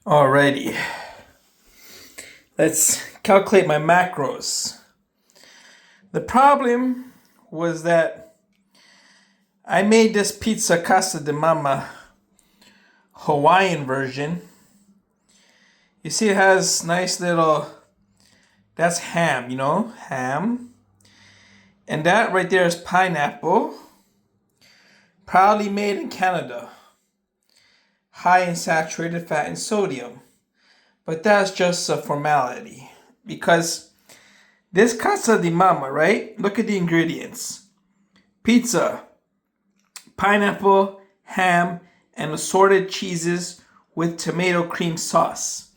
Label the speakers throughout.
Speaker 1: Alrighty, let's calculate my macros. The problem was that I made this pizza Casa de Mama Hawaiian version. You see it has nice little, that's ham, ham. And that right there is pineapple, proudly made in Canada. High in saturated fat and sodium. But that's just a formality. Because this Casa de Mama, right? Look at the ingredients. Pizza, pineapple, ham, and assorted cheeses with tomato cream sauce.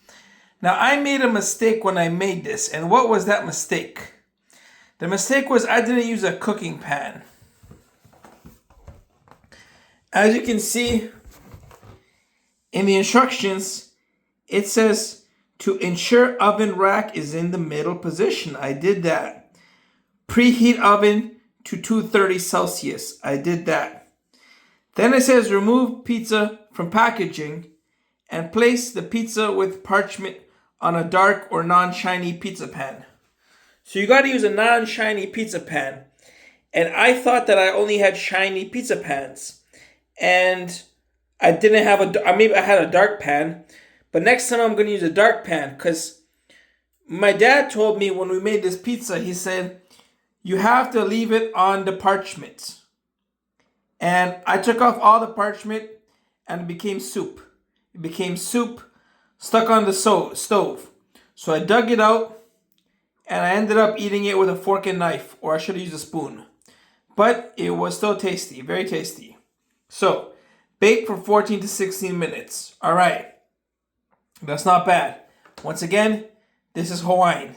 Speaker 1: Now, I made a mistake when I made this. And what was that mistake? The mistake was I didn't use a cooking pan. As you can see in the instructions, it says to ensure oven rack is in the middle position. I did that. Preheat oven to 230 Celsius. I did that. Then it says remove pizza from packaging and place the pizza with parchment on a dark or non-shiny pizza pan. So you got to use a non-shiny pizza pan. And I thought that I only had shiny pizza pans. And I didn't have maybe I had a dark pan. But next time I'm going to use a dark pan. Because my dad told me when we made this pizza, he said, you have to leave it on the parchment. And I took off all the parchment and it became soup. It became soup stuck on the stove. So I dug it out and I ended up eating it with a fork and knife. Or I should have used a spoon. But it was still tasty. Very tasty. So, bake for 14 to 16 minutes. All right. That's not bad. Once again, this is Hawaiian.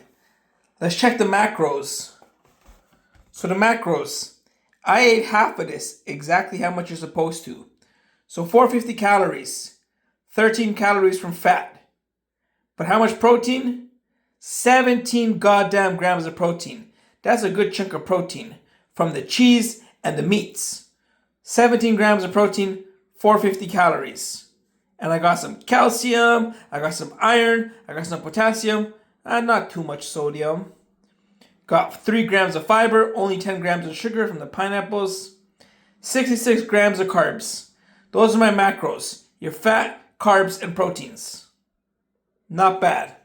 Speaker 1: Let's check the macros. So the macros. I ate half of this, exactly how much you're supposed to. So 450 calories. 13 calories from fat. But how much protein? 17 goddamn grams of protein. That's a good chunk of protein from the cheese and the meats. 17 grams of protein, 450 calories. And I got some calcium, I got some iron, I got some potassium, and not too much sodium. Got 3 grams of fiber, only 10 grams of sugar from the pineapples. 66 grams of carbs. Those are my macros. Your fat, carbs, and proteins. Not bad.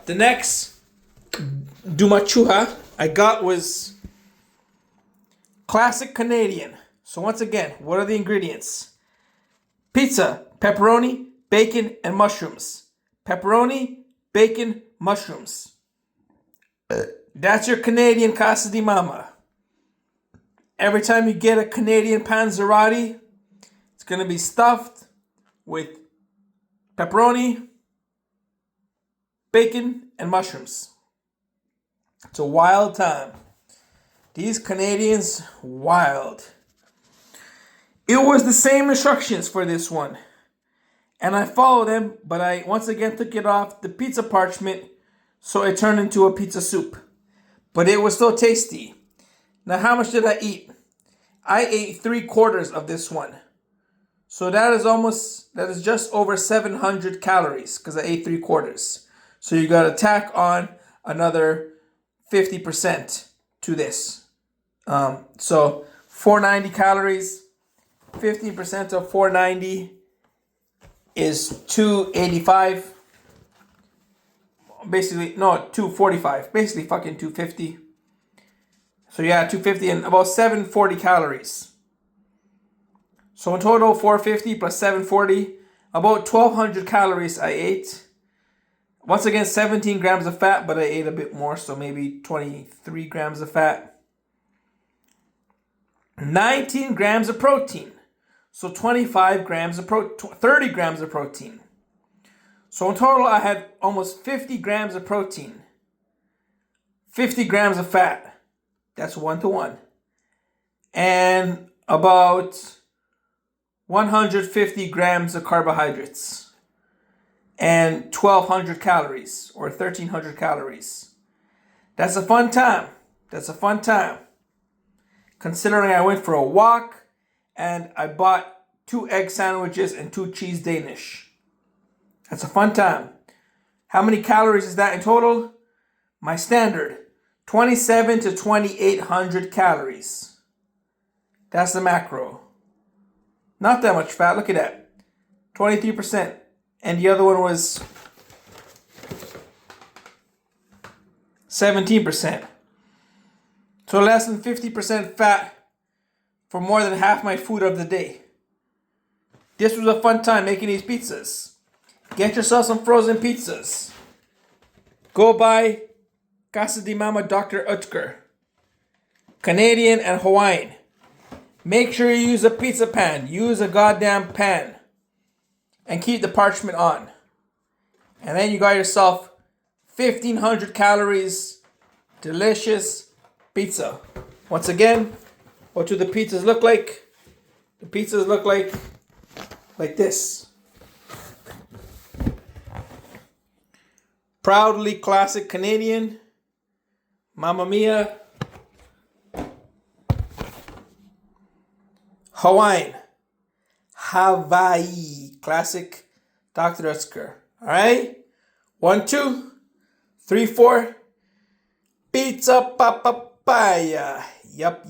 Speaker 1: The next dumachuha I got was classic Canadian. So once again, what are the ingredients? Pizza, pepperoni, bacon, and mushrooms. Pepperoni, bacon, mushrooms. That's your Canadian Casa de Mama. Every time you get a Canadian panzerotti, it's going to be stuffed with pepperoni, bacon, and mushrooms. It's a wild time. These Canadians, wild. It was the same instructions for this one. And I followed them, but I once again took it off the pizza parchment so it turned into a pizza soup. But it was still tasty. Now, how much did I eat? I ate 3/4 of this one. So that is just over 700 calories because I ate 3/4. So you got to tack on another 50% to this. So 490 calories. 15% of 490 is 285. Basically, no, 245. Basically, fucking 250. So yeah, 250 and about 740 calories. So in total, 450 plus 740, about 1,200 calories I ate. Once again, 17 grams of fat, but I ate a bit more, so maybe 23 grams of fat. 19 grams of protein. So 25 grams of 30 grams of protein. So in total, I had almost 50 grams of protein. 50 grams of fat. That's 1-to-1. And about 150 grams of carbohydrates. And 1,200 calories or 1,300 calories. That's a fun time. That's a fun time. Considering I went for a walk and I bought 2 egg sandwiches, and 2 cheese Danish. That's a fun time. How many calories is that in total? My standard, 27 to 2,800 calories. That's the macro. Not that much fat. Look at that. 23%. And the other one was 17%. So less than 50% fat for more than half my food of the day. This was a fun time making these pizzas. Get yourself some frozen pizzas. Go buy Casa de Mama Dr. Utker. Canadian and Hawaiian. Make sure you use a pizza pan. Use a goddamn pan. And keep the parchment on. And then you got yourself 1,500 calories. Delicious pizza. Once again, what do the pizzas look like? The pizzas look like this. Proudly classic Canadian. Mamma Mia. Hawaiian. Hawaii. Classic Dr. Utker. Alright? 1, 2, 3, 4. Pizza papaya. Yup.